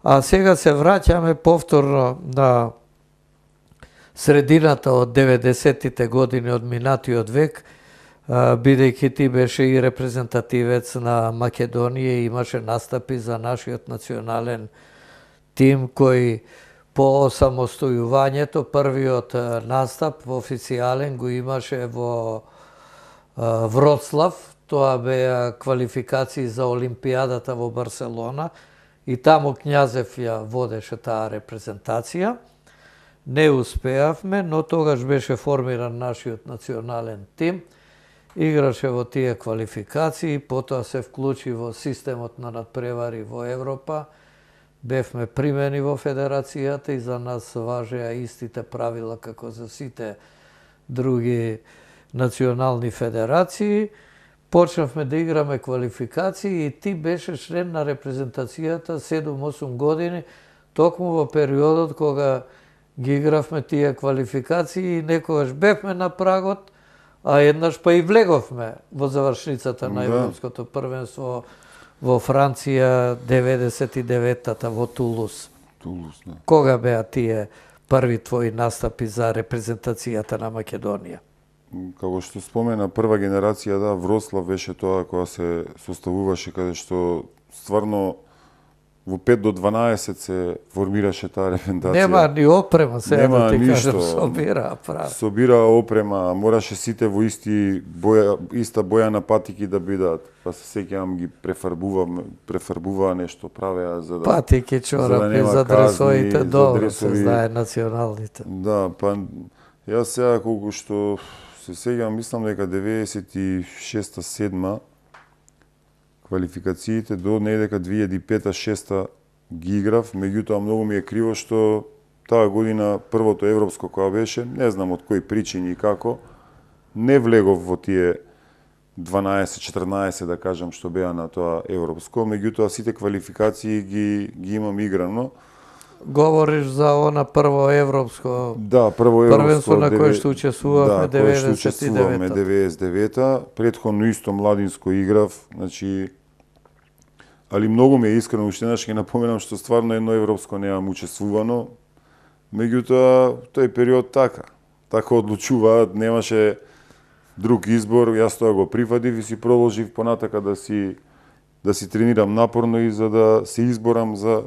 А сега се враќаме повторно на средината од 90-тите години од минатиот век, бидејќи ти беше и репрезентативец на Македонија, имаше настапи за нашиот национален тим кој по осамостојувањето првиот настап официјален го имаше во Вроцлав. Тоа беа квалификации за Олимпијадата во Барселона и таму Књазев ја водеше таа репрезентација. Не успеавме, но тогаш беше формиран нашиот национален тим. Играше во тие квалификации, потоа се вклучи во системот на надпревари во Европа. Бевме примени во федерацијата и за нас важеа истите правила како за сите други национални федерации. Почнавме да играме квалификации и ти беше член на репрезентацијата 7-8 години, токму во периодот кога ги игравме тие квалификации и некогаш бевме на прагот, а еднаш па и влеговме во завршницата на Европското првенство во Франција 99-та во Тулус. Да. Кога беа тие први твои настапи за репрезентацијата на Македонија? Како што спомена, прва генерација, да, Вроцлав беше тоа која се составуваше, каде што стварно во 5 до 12 се формираше таа репрезентација. Нема ни опрема, сега да ти кажам, собира опрема, мораше сите во иста боја на патики да бидат. Па се сеќавам ги префарбуваа нешто, правеа за да патики, чорапи, за дресоите, добро се знае националните. Да, па јас сега колку што се сеќавам, мислам дека 96-7 квалификациите до недека 2005-6 ги играв, меѓутоа многу ми е криво што таа година првото европско која беше, не знам од кои причини и како, не влегов во тие 12-14 да кажам што беа на тоа европско, меѓутоа сите квалификации ги имам играно. Говориш за она прво европско, да, прво европско првенство на кое што учествувавме 99-та, претходно исто младинско играв, значи, али многу ми е искрено, уште еднаш ќе напоменам што стварно едно европско немам учествувано, меѓутоа тој период така одлучуваат, немаше друг избор, јас тоа го прифатив и си продолжив понатака да си тренирам напорно и за да се изборам за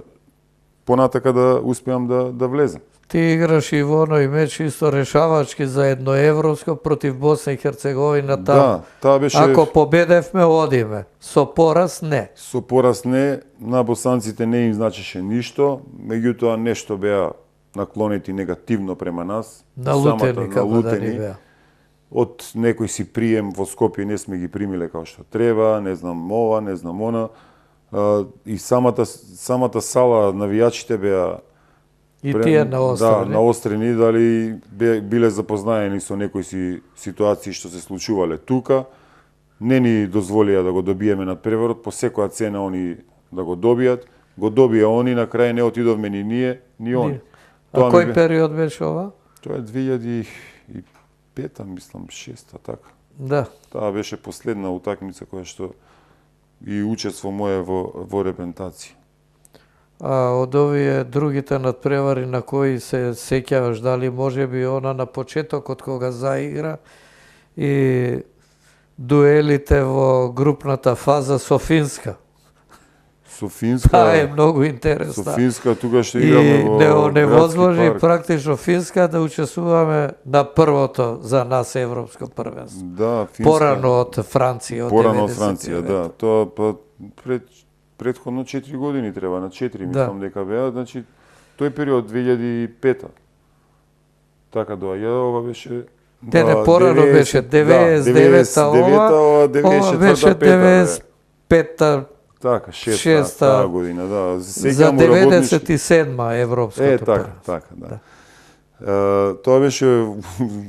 понатака да успеам да влезам. Ти играш и во оној меч исто решавачки за едно европско против Босна и Херцеговина таму. Да, таа беше. Ако победевме, одиме. Со пораз не. Со пораз не, на босанците не им значеше ништо, меѓутоа нешто беа наклонети негативно према нас. Налутени како да ни беа. Од некој си прием во Скопје не сме ги примиле како што треба, не знам ова, не знам она. И самата сала, навијачите беа и тие наострени. Да, наострени, дали биле запознаени со некои ситуации што се случувале тука. Не ни дозволија да го добиеме над преворот, по секоја цена они да го добијат. Го добија они, на крај не отидовме ни ние, ни они. А кој период беше ова? Тоа е 2005-та, мислам, 6-та, така. Да. Таа беше последна утакмица која што и учество мое во репрезентација. А од овие другите надпревари на кои се сеќаваш, дали може би она на почетокот кога заигра и дуелите во групната фаза со Финска? Таа е многу интересна. Со Финска тука што играме во не возможи практично Финска да учествуваме на првото за нас европско првенство. Да, Финска. Порано од Франција, од 99. Порано од Франција, да. Тоа предходно 4 години треба, на 4 мислам дека беа, значи тој период 2005-та. Така доаѓа, ова беше порано беше 99-та ова беше 95-та. Така, 6-та година, да. За 97-ма европското првенство. Така, да. Тоа беше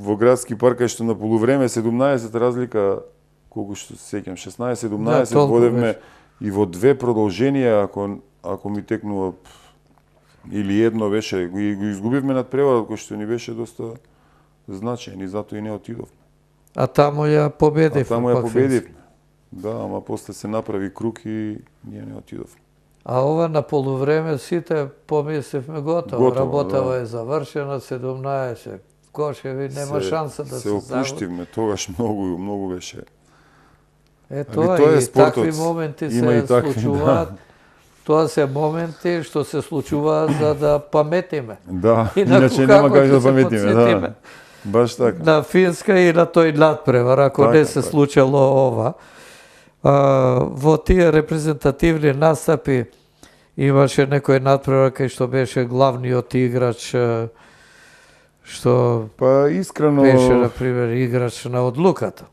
во градски парк, кај што на полувреме 17 разлика, колку што се сеќам, 16-17 водевме и во две продолженија, ако ми текнува или едно беше, го изгубивме над преварот, кој што ни беше доста значаен и затоа и не отидовме. А таму ја победивме. Да, ама после се направи круг и ние не отидовме. А ова на полувреме сите помислевме готово. Работава е завршена, 17 кошеви, нема шанса да се загуби. Се опуштивме, тогаш многу беше. Тоа тоа е и спортот. такви моменти Има се и такви, случуваат. Тоа се моменти што се случуваат за да паметиме. Да, Инаку иначе нема како как ќе да се паметиме, да. потсетиме? Баш така. На Финска и на тој надпревар, ако Така, не се така. случило ова. Во тие репрезентативни настапи имаше некој надпревар кај што беше главниот играч, што Па искрено, беше, например, играч на одлуката.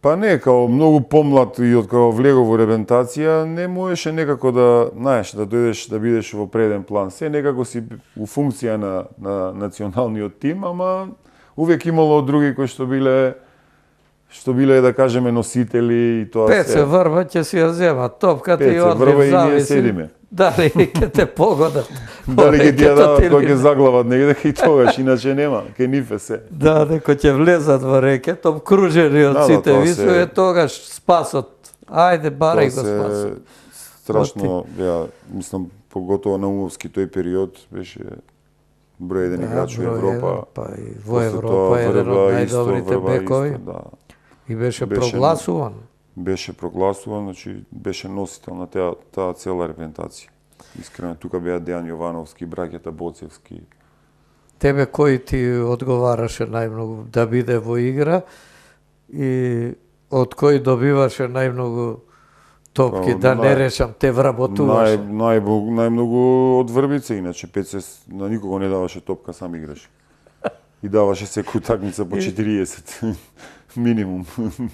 па не, као многу помлад и од кога влегов во репрезентација, не можеше некако да, знаеш, да дојдеш да бидеш во преден план. Се некако си у функција на националниот тим, ама увек имало други кои што биле да кажеме носители и тоа Пеце се. Врва ќе си ја зема топката и Пеце одлив Врва и ние зависи. седиме. Дали ќе те погодат. Дали ќе ти ја рекетот дадат или кога ќе не. заглават негде и тогаш, иначе нема, ке нифе се. Да, некој ќе влезат во рекетот, кружени од Да, сите тоа висове, се- тогаш спасот. Ајде, барај го Тоа спасот. се страшно, мислам, поготово на умовски тој период беше број еден играч во број Европа. еден, па и во После Европа тоа еден од Врва исто, најдобрите Врва бекови исто, да. и беше Беше- прогласуван. Беше прогласуван, значи беше носител на таа цела репрезентација. Искрено, тука беа Дејан Јовановски, браќата Боцевски. Тебе кој ти одговараше најмногу да биде во игра и од кој добиваше најмногу топки, Па, да не речам, те вработуваше. Најмногу од Врбица, иначе Пеце на никого не даваше топка, сам играше. И даваше секој утакмица по 40 минимум.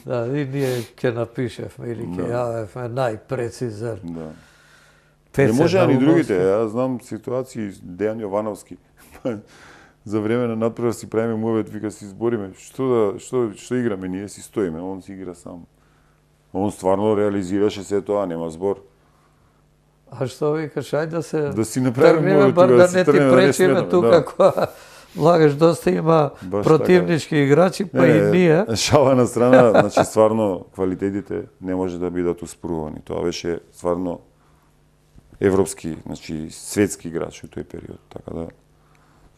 Да, и ние ќе напишевме или ќе јавевме најпрецизен. Да. Пеце Не можеа ни Наумовски. другите, јас знам ситуации, Дејан Јовановски. За време на надпревар си правиме муавет, вика си избориме, што играме, ние си стоиме, он си игра сам. Он стварно реализираше се тоа, нема збор. А што викаш, ајде да се Да си направиме тргнеме, муавет, бар тука, да си не ти тргнеме, да не пречиме сметаме, тука да. кога влагаш доста има Баш противнички играчи, па и ние. Шала на страна, значи стварно квалитетите не може да бидат успорувани. Тоа беше стварно европски, значи светски играч у тој период, така да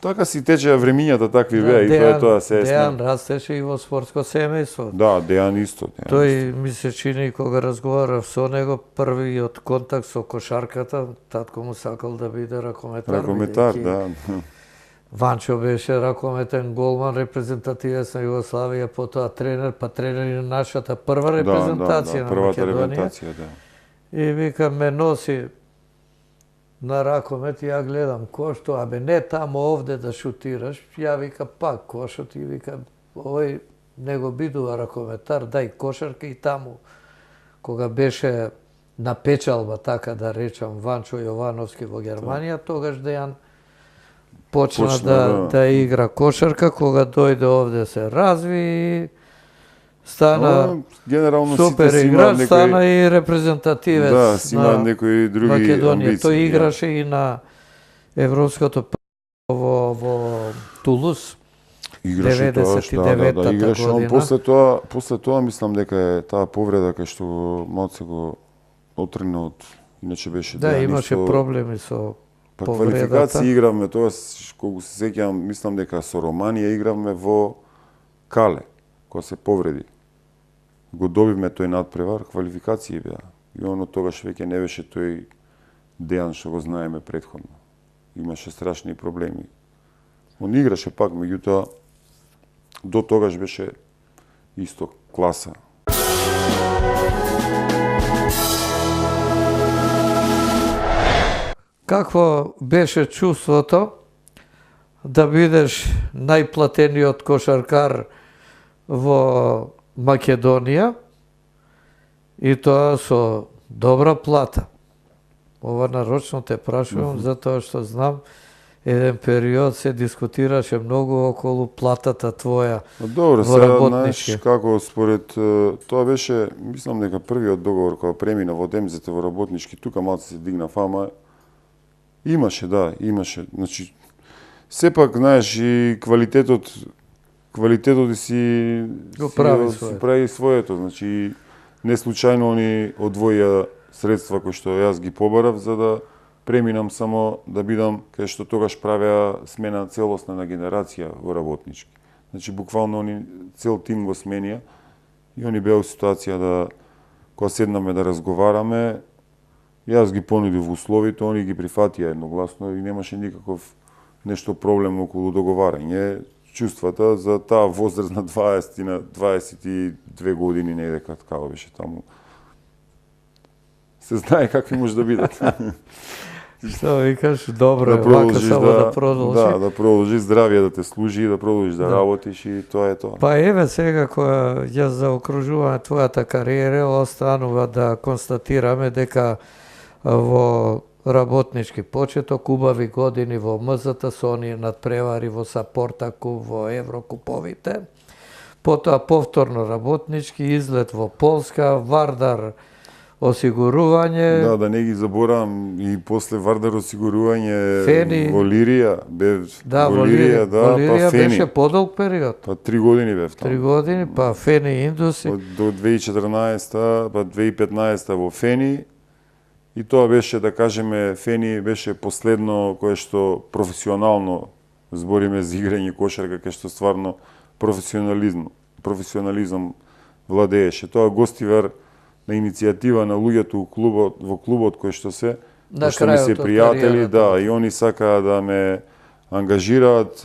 така си течеа времињата такви беа и тоа е тоа се Дејан растеше и во спортско семејство. Да, Дејан исто. Тој ми се чини кога разговарав со него, првиот контакт со кошарката, татко му сакал да биде ракометар. Ракометар, бидејќи да. Ванчо беше ракометен голман, репрезентативец на Југославија, потоа тренер, па тренер и на нашата прва репрезентација на првата Македонија. репрезентација, да. И вика, ме носи на ракомет и ја гледам кошто, абе не тамо овде да шутираш, ја вика пак кошот и вика, овој не го бидува ракометар, дај кошарка и таму. Кога беше на печалба, така да речам, Ванчо Јовановски во Германија, тогаш Дејан почна да игра кошарка, кога дојде овде се разви и стана генерално супер сите си играч, имаат стана и репрезентативец да, си имаат на некои други Македонија. амбиции. Тој играше и на Европското во Тулус. Играше тоа, 99-та да, играше он година. после тоа мислам дека е таа повреда кај што малце го отргна од иначе беше Да, Дејан имаше исто- проблеми со Па повредата. квалификации игравме тоа, кога се сеќавам, мислам дека со Романија игравме во Кале, кога се повреди. Го добивме тој надпревар, квалификации беа. И он од тогаш веќе не беше тој Дејан што го знаеме претходно. Имаше страшни проблеми. Он играше пак, меѓутоа до тогаш беше исто класа. Какво беше чувството да бидеш најплатениот кошаркар во Македонија и тоа со добра плата? Ова нарочно те прашувам, затоа што знам еден период се дискутираше многу околу платата твоја. Добро, во сега работнички. знаеш како според тоа беше, мислам дека првиот договор кога премина во Демзете во работнички, тука малце се дигна фама. Имаше, да, имаше. Значи сепак знаеш и квалитетот си Го прави си своето. прави своето, значи не случајно они одвоја средства кои што јас ги побарав за да преминам само да бидам кај што тогаш правеа смена целосна на генерација во работнички. Значи буквално они цел тим го сменија и они беа во ситуација да кога седнаме да разговараме, јас ги понудив условите, они ги прифатија едногласно и немаше никаков нешто проблем околу договарање. Чувствата за таа возраст на 20 на 22 години негде како беше таму. Се знае какви може да бидат. Што викаш, добро е, вака само да продолжи. Да продолжи, здравје да те служи, да продолжиш да работиш и тоа е тоа. Па еве сега кога ја заокружуваме твојата кариера, останува да констатираме дека во работнички почеток, убави години во МЗТ со оние надпревари во Сапортаку, во Еврокуповите. Потоа повторно работнички, излет во Полска, Вардар осигурување. Да не ги заборавам и после Вардар осигурување Фени. во Лирија, бев Во Лирија, па Фени. беше подолг период. Па 3 години бев таму. 3 години, па Фени Индуси. До 2014, па 2015 во Фени. И тоа беше, да кажеме, Фени беше последно кое што професионално збориме за играње кошарка, кај што стварно професионализам владееше. Тоа гостивар на иницијатива на луѓето во клубот кои што се, кои што ми се пријатели, да, и они сакаа да ме ангажираат,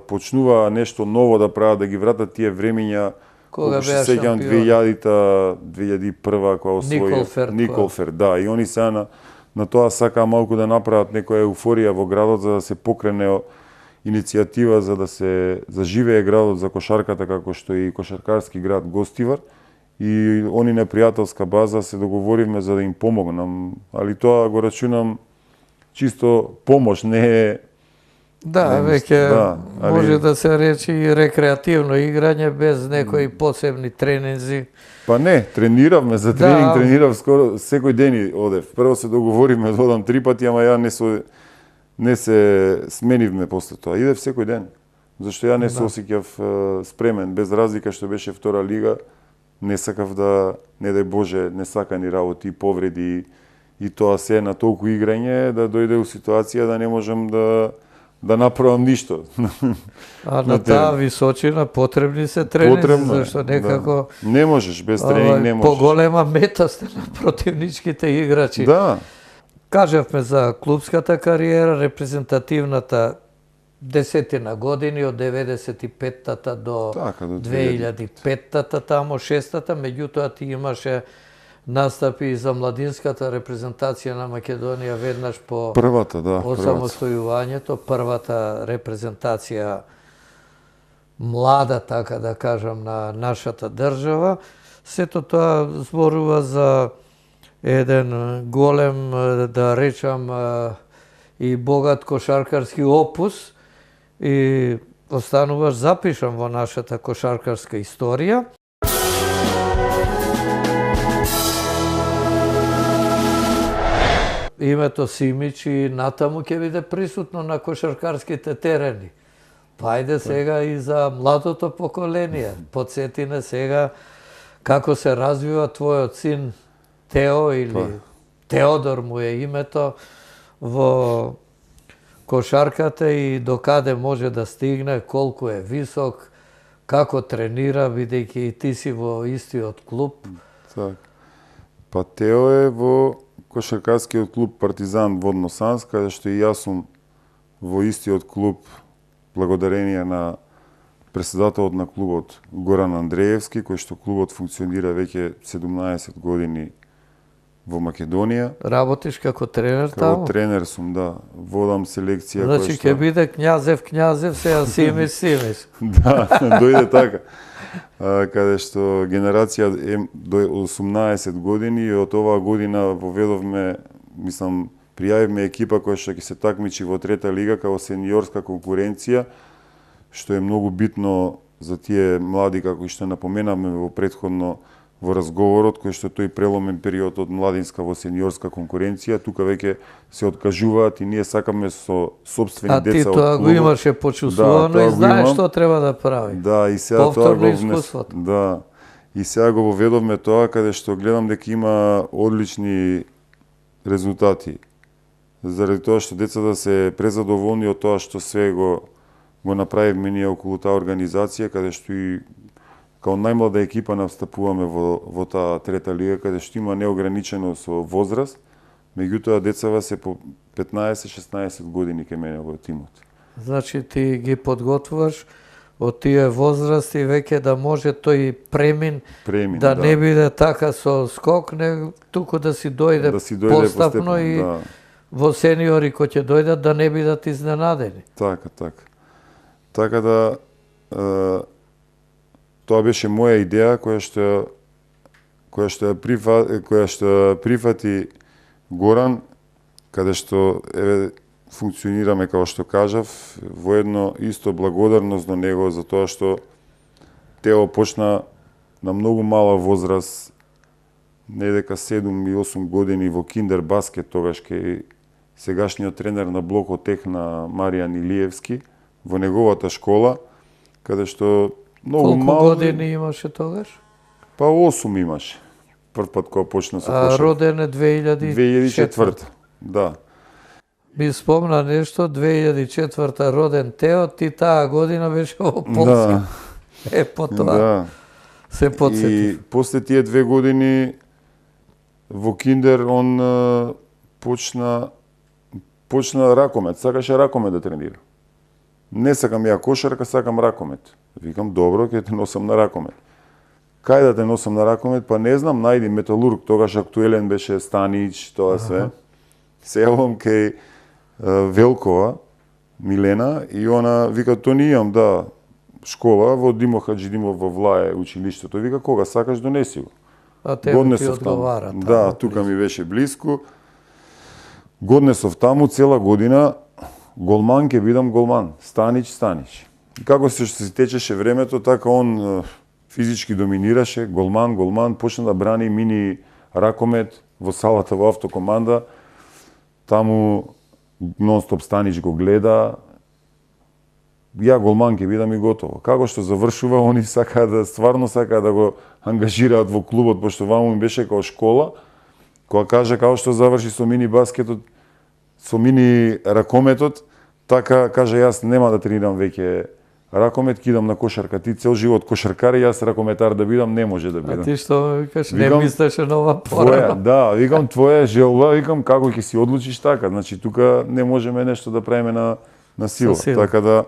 почнуваа нешто ново да прават, да ги вратат тие времиња. Кога беа шампион? 2000-2001 кога освои Николфер, да, и они сега на тоа сакаа малку да направат некоја еуфорија во градот за да се покрене иницијатива за да се заживее градот за кошарката како што и кошаркарски град Гостивар. И они на пријателска база се договоривме за да им помогнам, али тоа го рачунам чисто помош, не е. Да, веќе може да се рече и рекреативно играње без некои посебни тренинзи. Па не, трениравме за тренинг, тренирав скоро секој ден одев. Прво се договоривме да одам 3 пати, ама ја не се сменивме после тоа. Идев секој ден, зашто ја не се осеќав спремен, без разлика што беше втора лига. Не сакав да, не дај Боже, несакани работи, повреди и тоа се на толку играње да дојде у ситуација да не можам да направам ништо. А на таа височина потребни се тренинзи, зашто некако не можеш без тренинг, не можеш. Поголема мета сте на противничките играчи. Да. Кажавме за клубската кариера, репрезентативната десетина години од 95-та до 2005-та, тамо 6-та, меѓутоа ти имаше настапи и за младинската репрезентација на Македонија веднаш по осамостојувањето, првата репрезентација млада, така да кажам, на нашата држава. Сето тоа зборува за еден голем, да речам, и богат кошаркарски опус, и остануваш запишан во нашата кошаркарска историја. Името Симич и натаму ќе биде присутно на кошаркарските терени. Па ајде сега и за младото поколение. Потсети не сега како се развива твојот син Тео или Теодор му е името во кошарката и докаде може да стигне, колку е висок, како тренира, бидејќи и ти си во истиот клуб. Па Тео е во кошаркарскиот клуб Партизан Водно-Санс, каде што и јас сум во истиот клуб благодарение на председателот на клубот Горан Андреевски, кој што клубот функционира веќе 17 години во Македонија. Работиш како тренер таму? Како тренер сум, да. Водам селекција. Значи ќе биде Књазев, сега Симиш. Да, дојде така. Каде што генерација е до 18 години и од оваа година воведовме, мислам, пријавивме екипа која што ќе се такмичи во трета лига како сениорска конкуренција, што е многу битно за тие млади, како што напоменавме во претходно во разговорот, кој што тој преломен период од младинска во сениорска конкуренција, тука веќе се откажуваат и ние сакаме со собствени деца од клубот. А ти тоа го имаше почувствувано и знаеш што треба да прави. Да, и сега тоа го искуството. Да. И сега го воведовме тоа каде што гледам дека има одлични резултати. Заради тоа што децата се презадоволни од тоа што све го направивме ние околу таа организација, каде што и као најмлада екипа настапуваме во таа трета лига, каде што има неограничено со возраст, меѓутоа децава се по 15-16 години ке мене во тимот. Значи ти ги подготвуваш од тие возрасти веќе да може тој премин да не биде така со скок, не туку да си дојде постапно и во сениори кои ќе дојдат да не бидат изненадени. Така. Така да тоа беше моја идеја која што прифати Горан, каде што функционираме, како што кажав, во едно исто благодарност до него за тоа што Тео почна на многу мала возраст, не дека 7 и 8 години во киндер баскет, тогаш кај сегашниот тренер на блокот Тех на Маријан Илиевски, во неговата школа, каде што многу мал... Колку години имаше тогаш? Па 8 имаше. Прв пат кога почна со кошарка. Роден е 2004. Да. Ми спомна нешто, 2004 роден Тео, ти таа година беше во Полска. Да. Потоа се подсети. И после тие 2 години во киндер он почна ракомет, сакаше ракомет да тренира. Не сакам ја кошарка, сакам ракомет. Викам, добро, ќе те носам на ракомет. Кај да те носам на ракомет? Па не знам, најди Металург, тогаш актуелен беше Станич, тоа све. Се јавам кај Велкова, Милена, и она вика, то не имам, да, школа, во Димо Хаджидимов во Влае, училиштето. Вика, кога сакаш, донеси го. А тебе ти одговара. Да, тука ми беше близко. Годнесов таму цела година, голман ќе бидам голман, Станич. И како се течеше времето, така он физички доминираше, голман, почна да брани мини ракомет во салата во автокоманда. Таму нон-стоп Станич го гледа. Ја голман ќе бидам и готово. Како што завршува, они стварно сакаат да го ангажираат во клубот, пошто ваму им беше као школа, кога каже како што заврши со мини баскетот, со мини ракометот, така каже јас нема да тренирам веќе ракомет, кидам на кошарка. Ти цел живот кошаркар, јас ракометар да бидам, не може да бидам. А ти што викаш, не мислеше на ова порано? Да, викам, твоја желба, викам, како ќе си одлучиш така. Значи, тука не можеме нешто да правиме на сила. Така да,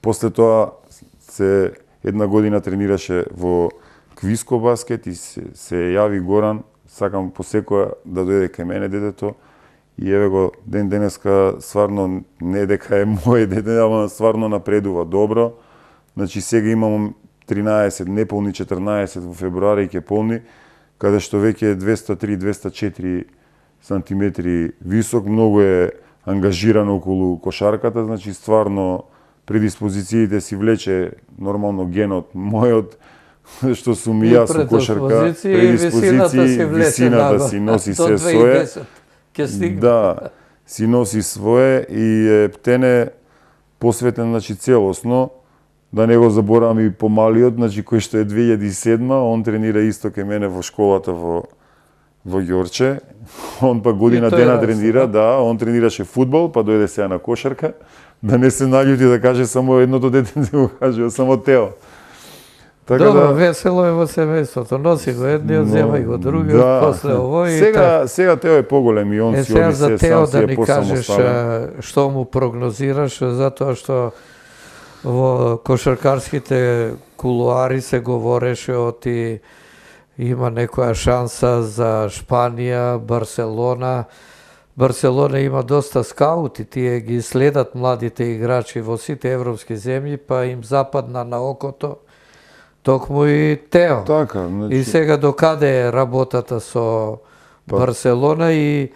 после тоа се една година тренираше во Квиско баскет и се јави Горан, сакам посекоја да дојде кај мене детето. И еве го, ден денеска, сварно, не дека е мој дете, ама сварно напредува добро. Значи, сега имам 13, неполни 14 во февруари ќе полни, каде што веќе е 203-204 сантиметри висок, многу е ангажиран околу кошарката, значи стварно предиспозициите си влече нормално генот мојот, што сум и јас со кошарка, предиспозиции, висината си носи се свое. Да, си носи свое и е птене посветен, значи, целосно, да не го заборавам и помалиот, значи, кој што е 2007, он тренира исто кај мене во школата во Ѓорче. Он па година дена тренира, да, он тренираше фудбал, па дојде сега на кошарка, да не се наљути да каже само едното дете, да го каже само Тео. Така добро, да, весело е во семејството. Носи го едниот, земај го другиот, да, после овој. Сега Тео е поголем и он си оди се сам си е посамостален. Сега за Тео да ни кажеш што му прогнозираш, затоа што во кошаркарските кулуари се говореше оти има некоја шанса за Шпанија, Барселона. Барселона има доста скаути, тие ги следат младите играчи во сите европски земји, па им западна на окото токму и Тео. Така, значи... И сега докаде е работата со Барселона и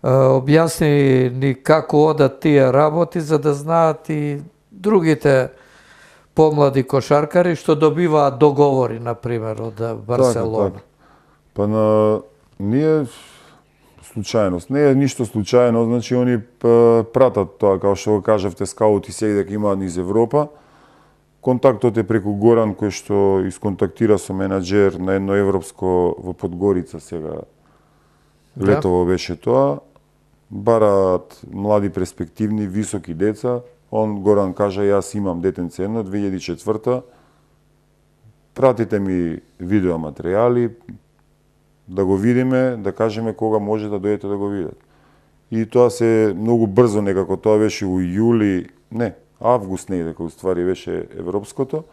објасни ни како одат тие работи, за да знаат и другите помлади кошаркари што добиваат договори, например, од Барселона. Така. Па ние случајност, не е ништо случајно, значи они пратат тоа, како што го кажавте, скаути сега дека имаат низ Европа, контактот е преку Горан кој што исконтактира со менаџер на едно европско во Подгорица сега. Летово беше тоа. Бараат млади перспективни, високи деца. Горан кажа, јас имам детенце едно, 2004. Пратите ми видеоматеријали, да го видиме, да кажеме кога може да дојдете да го видите. И тоа се многу брзо некако, тоа беше у јули, август некако уствари беше европското.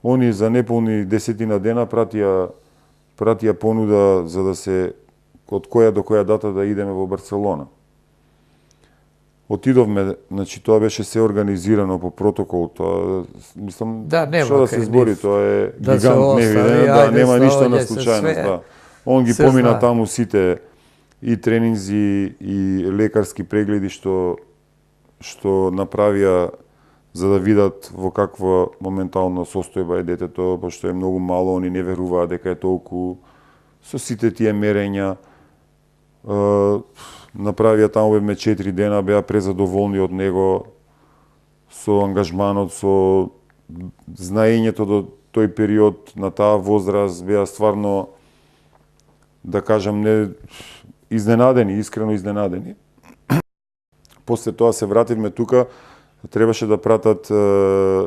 Они за неполни 10 дена пратија понуда за да се од која до која дата да идеме во Барселона. Отидовме, значи тоа беше се организирано по протокол, тоа мислам што да се збори, тоа е гигант невиден, нема ништо на случајност, да. Он ги помина таму сите и тренинзи и лекарски прегледи што направија за да видат во каква моментална состојба е детето, пошто е многу мало, они не веруваат дека е толку, со сите тие мерења. Направија таму бевме 4 дена, беа презадоволни од него, со ангажманот, со знаењето до тој период, на таа возраст, беа стварно, да кажам, не изненадени, искрено изненадени. После тоа се вративме тука, требаше да пратат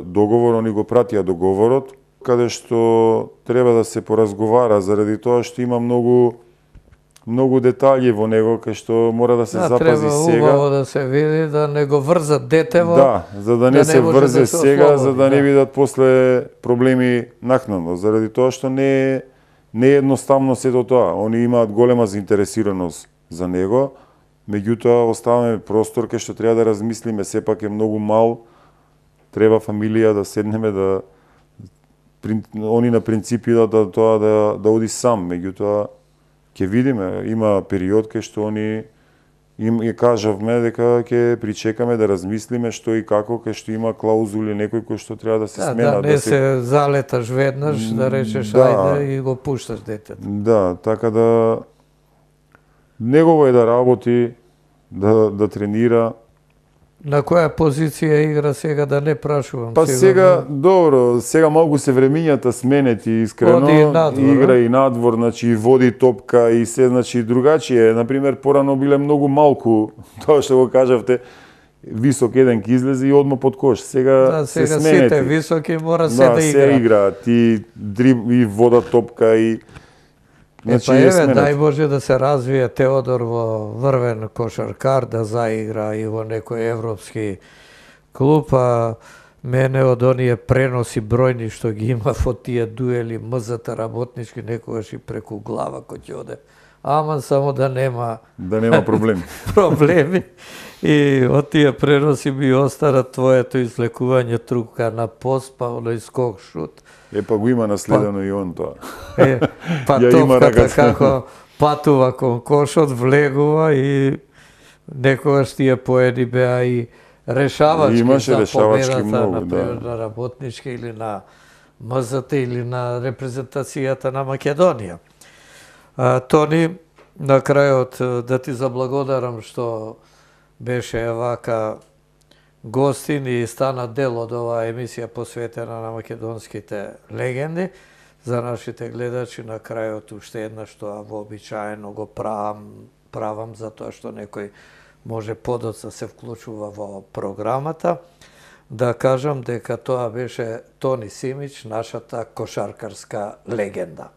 договор, они го пратија договорот, каде што треба да се поразговара, заради тоа што има многу детали во него, кај што мора да се запази сега. Треба убаво да се види, да не го врзат детево. Да, за да не се врзе сега, за да не видат после проблеми накнадно, заради тоа што не е едноставно сето тоа. Они имаат голема заинтересираност за него, меѓутоа оставаме простор кај што треба да размислиме, сепак е многу мал, треба фамилија да седнеме, они на принцип идат да оди сам, меѓутоа ќе видиме, има период кај што они им кажавме дека ќе причекаме да размислиме што и како, кај што има клаузули некој кој што треба да се смена. Да не се залеташ веднаш, да речеш ајде и го пушташ детето. Да, така да негово е да работи, да тренира. На која позиција игра сега, да не прашувам? Па сега, добро, сега малку се времињата сменети, искрено. Игра и надвор, значи води топка и се, значи другачие. Например, порано биле многу малку, тоа што го кажавте, висок еден ки излезе и одма под кош. Сега се сменети. Сите високи мора се да игра. Да, се играат и вода топка и Значи, дај Боже да се развие Теодор во врвен кошаркар, да заигра и во некој европски клуб, а мене од оние преноси бројни што ги има во тие дуели мзата работнички, некогаш и преку глава кој ќе оде. Аман само да нема проблеми. проблеми. И од тие преноси ми остана твоето излекување трупка на пост, па оној скок шут. Па го има наследено и он тоа. Па топката како патува кон кошот, влегува и некогаш тие поеди беа и решавачки за победата, например, на работнички или на МЗТ или на репрезентацијата на Македонија. Тони, на крајот да ти заблагодарам што беше вака гостин и стана дел од оваа емисија посветена на македонските легенди. За нашите гледачи на крајот уште еднаш тоа вообичаено го правам затоа што некој може подоцна се вклучува во програмата. Да кажам дека тоа беше Тони Симич, нашата кошаркарска легенда.